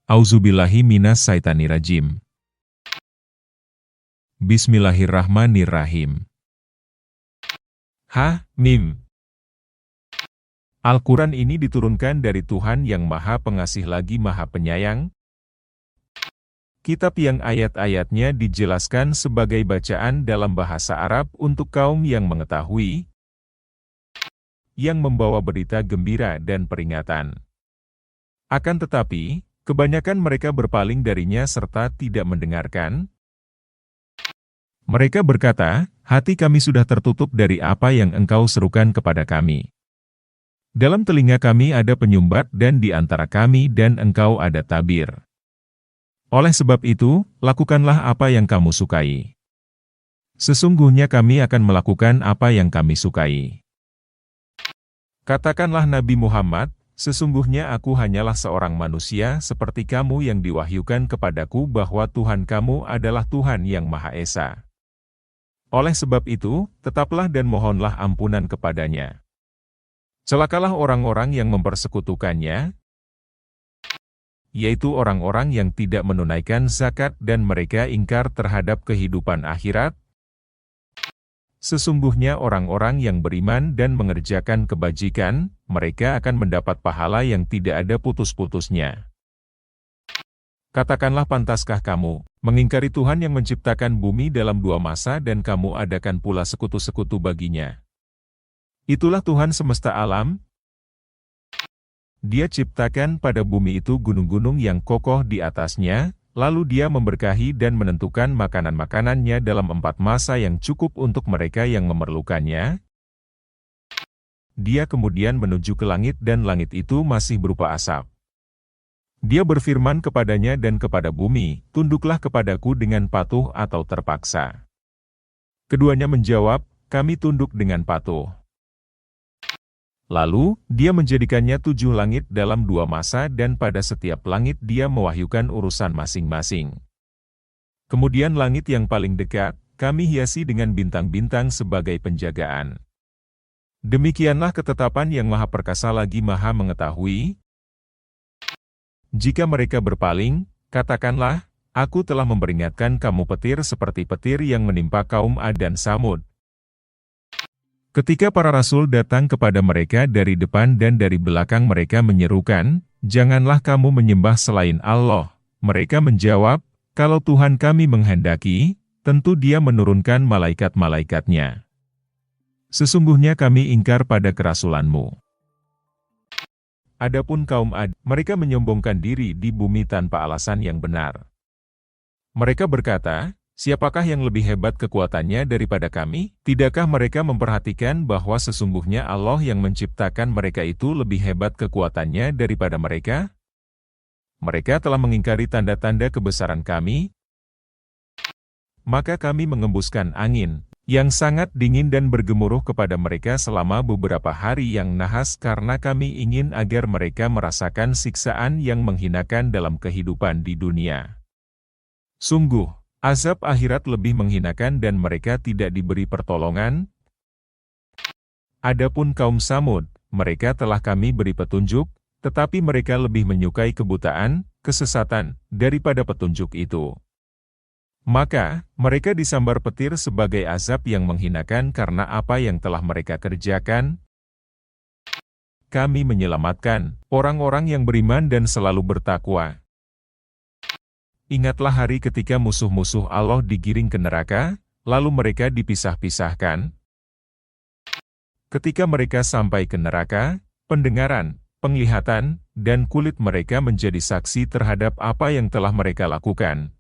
Auzubillahi minas syaitanirrajim. Bismillahirrahmanirrahim. Mim. Al-Quran ini diturunkan dari Tuhan yang Maha Pengasih lagi Maha Penyayang. Kitab yang ayat-ayatnya dijelaskan sebagai bacaan dalam bahasa Arab untuk kaum yang mengetahui, yang membawa berita gembira dan peringatan. Akan tetapi, kebanyakan mereka berpaling darinya serta tidak mendengarkan. Mereka berkata, hati kami sudah tertutup dari apa yang engkau serukan kepada kami. Dalam telinga kami ada penyumbat dan di antara kami dan engkau ada tabir. Oleh sebab itu, lakukanlah apa yang kamu sukai. Sesungguhnya kami akan melakukan apa yang kami sukai. Katakanlah Nabi Muhammad, sesungguhnya aku hanyalah seorang manusia seperti kamu yang diwahyukan kepadaku bahwa Tuhan kamu adalah Tuhan yang Maha Esa. Oleh sebab itu, tetaplah dan mohonlah ampunan kepadanya. Celakalah orang-orang yang mempersekutukannya, yaitu orang-orang yang tidak menunaikan zakat dan mereka ingkar terhadap kehidupan akhirat. Sesungguhnya orang-orang yang beriman dan mengerjakan kebajikan, mereka akan mendapat pahala yang tidak ada putus-putusnya. Katakanlah, pantaskah kamu mengingkari Tuhan yang menciptakan bumi dalam 2 masa dan kamu adakan pula sekutu-sekutu baginya? Itulah Tuhan semesta alam. Dia ciptakan pada bumi itu gunung-gunung yang kokoh di atasnya, lalu Dia memberkahi dan menentukan makanan-makanannya dalam 4 masa yang cukup untuk mereka yang memerlukannya. Dia kemudian menuju ke langit dan langit itu masih berupa asap. Dia berfirman kepadanya dan kepada bumi, tunduklah kepadaku dengan patuh atau terpaksa. Keduanya menjawab, kami tunduk dengan patuh. Lalu, Dia menjadikannya 7 langit dalam 2 masa dan pada setiap langit Dia mewahyukan urusan masing-masing. Kemudian langit yang paling dekat, kami hiasi dengan bintang-bintang sebagai penjagaan. Demikianlah ketetapan yang Maha Perkasa lagi Maha Mengetahui. Jika mereka berpaling, katakanlah, aku telah memperingatkan kamu petir seperti petir yang menimpa kaum Ad dan Samud. Ketika para rasul datang kepada mereka dari depan dan dari belakang mereka menyerukan, janganlah kamu menyembah selain Allah. Mereka menjawab, kalau Tuhan kami menghendaki, tentu Dia menurunkan malaikat-malaikatnya. Sesungguhnya kami ingkar pada kerasulanmu. Adapun kaum Ad, mereka menyombongkan diri di bumi tanpa alasan yang benar. Mereka berkata, siapakah yang lebih hebat kekuatannya daripada kami? Tidakkah mereka memperhatikan bahwa sesungguhnya Allah yang menciptakan mereka itu lebih hebat kekuatannya daripada mereka? Mereka telah mengingkari tanda-tanda kebesaran kami. Maka kami mengembuskan angin yang sangat dingin dan bergemuruh kepada mereka selama beberapa hari yang nahas karena kami ingin agar mereka merasakan siksaan yang menghinakan dalam kehidupan di dunia. Sungguh, azab akhirat lebih menghinakan dan mereka tidak diberi pertolongan. Adapun kaum Samud, mereka telah kami beri petunjuk, tetapi mereka lebih menyukai kebutaan, kesesatan, daripada petunjuk itu. Maka, mereka disambar petir sebagai azab yang menghinakan karena apa yang telah mereka kerjakan. Kami menyelamatkan orang-orang yang beriman dan selalu bertakwa. Ingatlah hari ketika musuh-musuh Allah digiring ke neraka, lalu mereka dipisah-pisahkan. Ketika mereka sampai ke neraka, pendengaran, penglihatan, dan kulit mereka menjadi saksi terhadap apa yang telah mereka lakukan.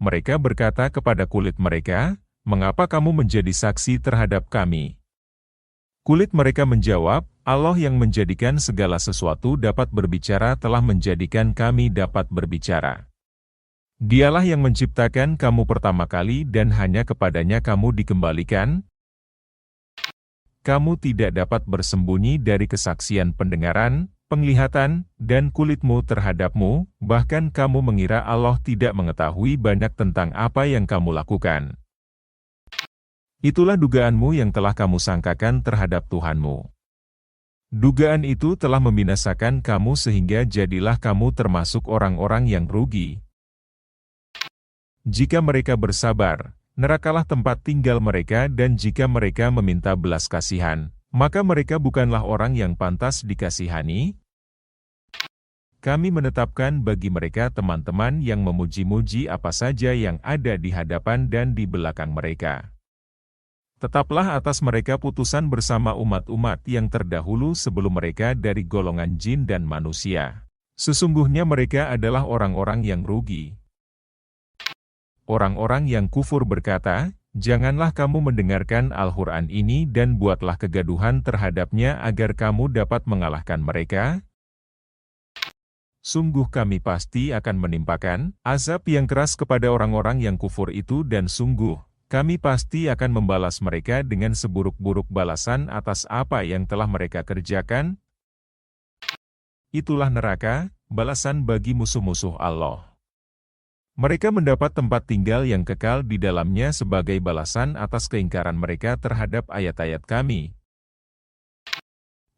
Mereka berkata kepada kulit mereka, mengapa kamu menjadi saksi terhadap kami? Kulit mereka menjawab, Allah yang menjadikan segala sesuatu dapat berbicara telah menjadikan kami dapat berbicara. Dialah yang menciptakan kamu pertama kali dan hanya kepadanya kamu dikembalikan. Kamu tidak dapat bersembunyi dari kesaksian pendengaran, penglihatan, dan kulitmu terhadapmu, bahkan kamu mengira Allah tidak mengetahui banyak tentang apa yang kamu lakukan. Itulah dugaanmu yang telah kamu sangkakan terhadap Tuhanmu. Dugaan itu telah membinasakan kamu sehingga jadilah kamu termasuk orang-orang yang rugi. Jika mereka bersabar, nerakalah tempat tinggal mereka dan jika mereka meminta belas kasihan, maka mereka bukanlah orang yang pantas dikasihani. Kami menetapkan bagi mereka teman-teman yang memuji-muji apa saja yang ada di hadapan dan di belakang mereka. Tetaplah atas mereka putusan bersama umat-umat yang terdahulu sebelum mereka dari golongan jin dan manusia. Sesungguhnya mereka adalah orang-orang yang rugi. Orang-orang yang kufur berkata, "Janganlah kamu mendengarkan Al-Quran ini dan buatlah kegaduhan terhadapnya agar kamu dapat mengalahkan mereka. Sungguh kami pasti akan menimpakan azab yang keras kepada orang-orang yang kufur itu dan sungguh, kami pasti akan membalas mereka dengan seburuk-buruk balasan atas apa yang telah mereka kerjakan. Itulah neraka, balasan bagi musuh-musuh Allah. Mereka mendapat tempat tinggal yang kekal di dalamnya sebagai balasan atas keingkaran mereka terhadap ayat-ayat kami."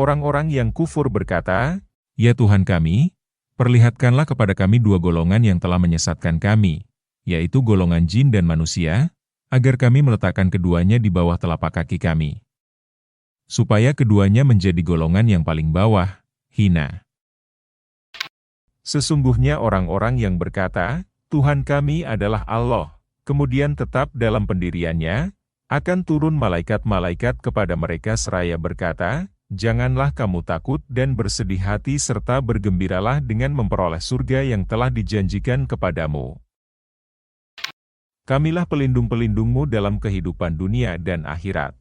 Orang-orang yang kufur berkata, "Ya Tuhan kami, perlihatkanlah kepada kami dua golongan yang telah menyesatkan kami, yaitu golongan jin dan manusia, agar kami meletakkan keduanya di bawah telapak kaki kami, supaya keduanya menjadi golongan yang paling bawah, hina." Sesungguhnya orang-orang yang berkata, "Tuhan kami adalah Allah," kemudian tetap dalam pendiriannya, akan turun malaikat-malaikat kepada mereka seraya berkata, "Janganlah kamu takut dan bersedih hati serta bergembiralah dengan memperoleh surga yang telah dijanjikan kepadamu. Kamilah pelindung-pelindungmu dalam kehidupan dunia dan akhirat.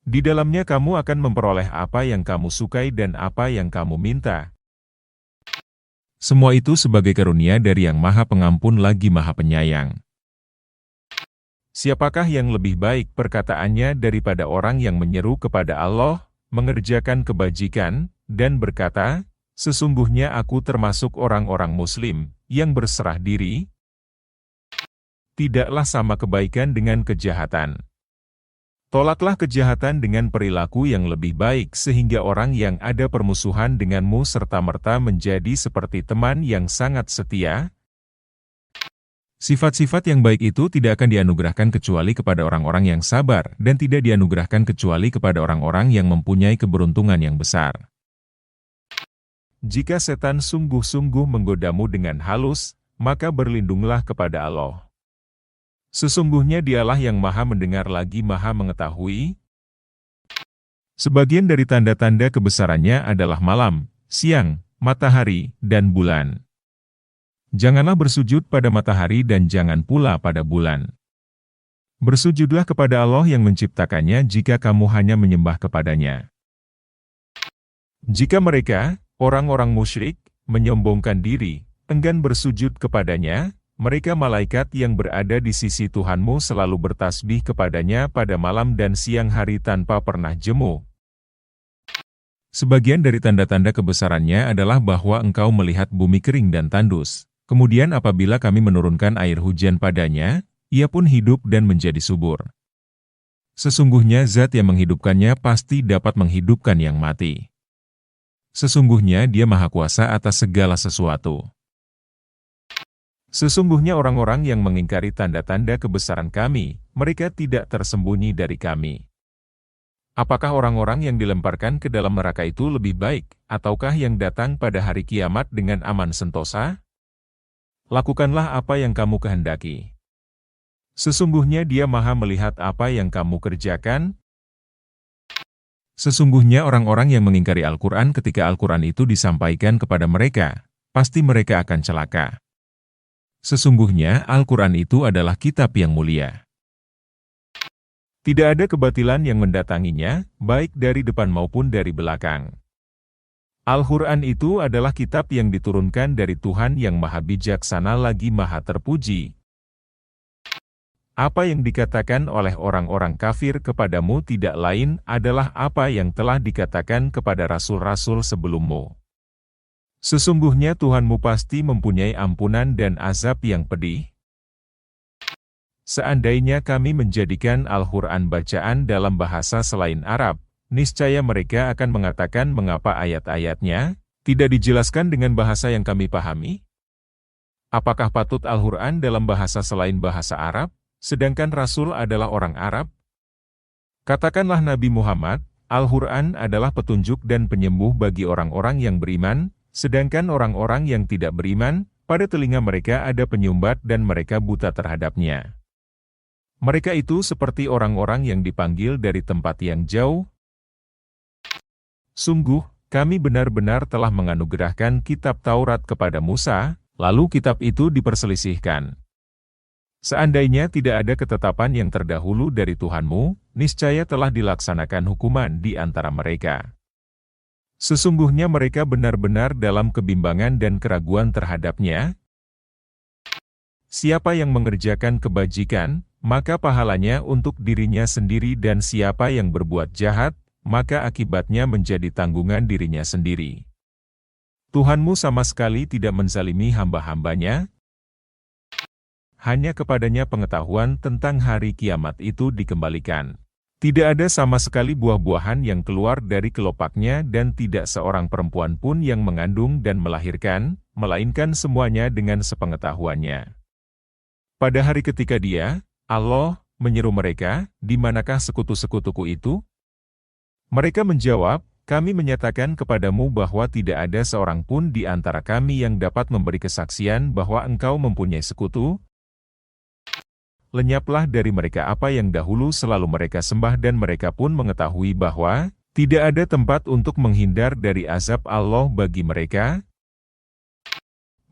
Di dalamnya kamu akan memperoleh apa yang kamu sukai dan apa yang kamu minta. Semua itu sebagai karunia dari Yang Maha Pengampun lagi Maha Penyayang." Siapakah yang lebih baik perkataannya daripada orang yang menyeru kepada Allah, mengerjakan kebajikan, dan berkata, "Sesungguhnya aku termasuk orang-orang Muslim yang berserah diri"? Tidaklah sama kebaikan dengan kejahatan. Tolaklah kejahatan dengan perilaku yang lebih baik sehingga orang yang ada permusuhan denganmu serta-merta menjadi seperti teman yang sangat setia. Sifat-sifat yang baik itu tidak akan dianugerahkan kecuali kepada orang-orang yang sabar dan tidak dianugerahkan kecuali kepada orang-orang yang mempunyai keberuntungan yang besar. Jika setan sungguh-sungguh menggodamu dengan halus, maka berlindunglah kepada Allah. Sesungguhnya Dialah yang Maha Mendengar lagi Maha Mengetahui. Sebagian dari tanda-tanda kebesarannya adalah malam, siang, matahari, dan bulan. Janganlah bersujud pada matahari dan jangan pula pada bulan. Bersujudlah kepada Allah yang menciptakannya jika kamu hanya menyembah kepadanya. Jika mereka, orang-orang musyrik, menyombongkan diri, enggan bersujud kepadanya, mereka malaikat yang berada di sisi Tuhanmu selalu bertasbih kepadanya pada malam dan siang hari tanpa pernah jemu. Sebagian dari tanda-tanda kebesarannya adalah bahwa engkau melihat bumi kering dan tandus. Kemudian apabila kami menurunkan air hujan padanya, ia pun hidup dan menjadi subur. Sesungguhnya zat yang menghidupkannya pasti dapat menghidupkan yang mati. Sesungguhnya Dia Maha Kuasa atas segala sesuatu. Sesungguhnya orang-orang yang mengingkari tanda-tanda kebesaran kami, mereka tidak tersembunyi dari kami. Apakah orang-orang yang dilemparkan ke dalam neraka itu lebih baik, ataukah yang datang pada hari kiamat dengan aman sentosa? Lakukanlah apa yang kamu kehendaki. Sesungguhnya Dia Maha melihat apa yang kamu kerjakan. Sesungguhnya orang-orang yang mengingkari Al-Quran ketika Al-Quran itu disampaikan kepada mereka, pasti mereka akan celaka. Sesungguhnya Al-Quran itu adalah kitab yang mulia. Tidak ada kebatilan yang mendatanginya, baik dari depan maupun dari belakang. Al-Quran itu adalah kitab yang diturunkan dari Tuhan yang Maha Bijaksana lagi Maha Terpuji. Apa yang dikatakan oleh orang-orang kafir kepadamu tidak lain adalah apa yang telah dikatakan kepada rasul-rasul sebelummu. Sesungguhnya Tuhanmu pasti mempunyai ampunan dan azab yang pedih. Seandainya kami menjadikan Al-Quran bacaan dalam bahasa selain Arab, niscaya mereka akan mengatakan mengapa ayat-ayatnya tidak dijelaskan dengan bahasa yang kami pahami? Apakah patut Al-Quran dalam bahasa selain bahasa Arab, sedangkan Rasul adalah orang Arab? Katakanlah Nabi Muhammad, Al-Quran adalah petunjuk dan penyembuh bagi orang-orang yang beriman, sedangkan orang-orang yang tidak beriman, pada telinga mereka ada penyumbat dan mereka buta terhadapnya. Mereka itu seperti orang-orang yang dipanggil dari tempat yang jauh. Sungguh, kami benar-benar telah menganugerahkan kitab Taurat kepada Musa, lalu kitab itu diperselisihkan. Seandainya tidak ada ketetapan yang terdahulu dari Tuhanmu, niscaya telah dilaksanakan hukuman di antara mereka. Sesungguhnya mereka benar-benar dalam kebimbangan dan keraguan terhadapnya. Siapa yang mengerjakan kebajikan, maka pahalanya untuk dirinya sendiri, dan siapa yang berbuat jahat, maka akibatnya menjadi tanggungan dirinya sendiri. Tuhanmu sama sekali tidak menzalimi hamba-hambanya. Hanya kepadanya pengetahuan tentang hari kiamat itu dikembalikan. Tidak ada sama sekali buah-buahan yang keluar dari kelopaknya dan tidak seorang perempuan pun yang mengandung dan melahirkan, melainkan semuanya dengan sepengetahuannya. Pada hari ketika Dia, Allah, menyeru mereka, "Di manakah sekutu-sekutuku itu?" Mereka menjawab, "Kami menyatakan kepadamu bahwa tidak ada seorang pun di antara kami yang dapat memberi kesaksian bahwa engkau mempunyai sekutu." Lenyaplah dari mereka apa yang dahulu selalu mereka sembah, dan mereka pun mengetahui bahwa tidak ada tempat untuk menghindar dari azab Allah bagi mereka.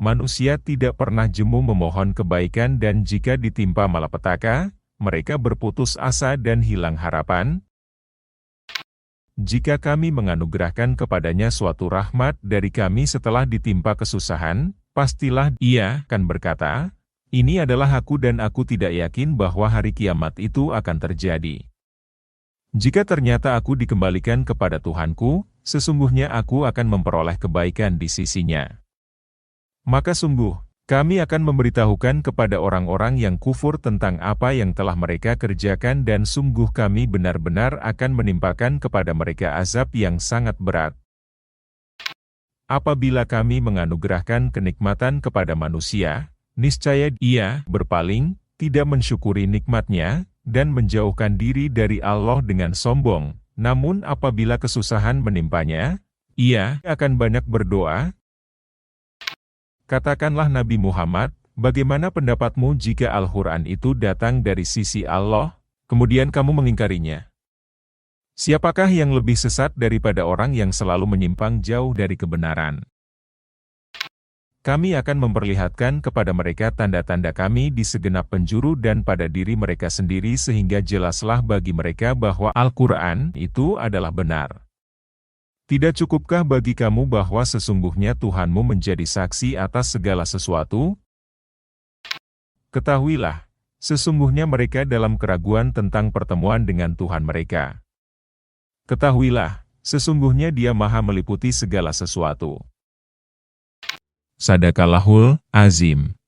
Manusia tidak pernah jemu memohon kebaikan, dan jika ditimpa malapetaka, mereka berputus asa dan hilang harapan. Jika kami menganugerahkan kepadanya suatu rahmat dari kami setelah ditimpa kesusahan, pastilah ia akan berkata, "Ini adalah aku dan aku tidak yakin bahwa hari kiamat itu akan terjadi." Jika ternyata aku dikembalikan kepada Tuhanku, sesungguhnya aku akan memperoleh kebaikan di sisinya. Maka sungguh, kami akan memberitahukan kepada orang-orang yang kufur tentang apa yang telah mereka kerjakan, dan sungguh kami benar-benar akan menimpakan kepada mereka azab yang sangat berat. Apabila kami menganugerahkan kenikmatan kepada manusia, niscaya ia berpaling, tidak mensyukuri nikmatnya, dan menjauhkan diri dari Allah dengan sombong. Namun apabila kesusahan menimpanya, ia akan banyak berdoa. Katakanlah Nabi Muhammad, bagaimana pendapatmu jika Al-Quran itu datang dari sisi Allah, kemudian kamu mengingkarinya? Siapakah yang lebih sesat daripada orang yang selalu menyimpang jauh dari kebenaran? Kami akan memperlihatkan kepada mereka tanda-tanda kami di segenap penjuru dan pada diri mereka sendiri, sehingga jelaslah bagi mereka bahwa Al-Quran itu adalah benar. Tidak cukupkah bagi kamu bahwa sesungguhnya Tuhanmu menjadi saksi atas segala sesuatu? Ketahuilah, sesungguhnya mereka dalam keraguan tentang pertemuan dengan Tuhan mereka. Ketahuilah, sesungguhnya Dia Maha meliputi segala sesuatu. Sadaqallahul Azim.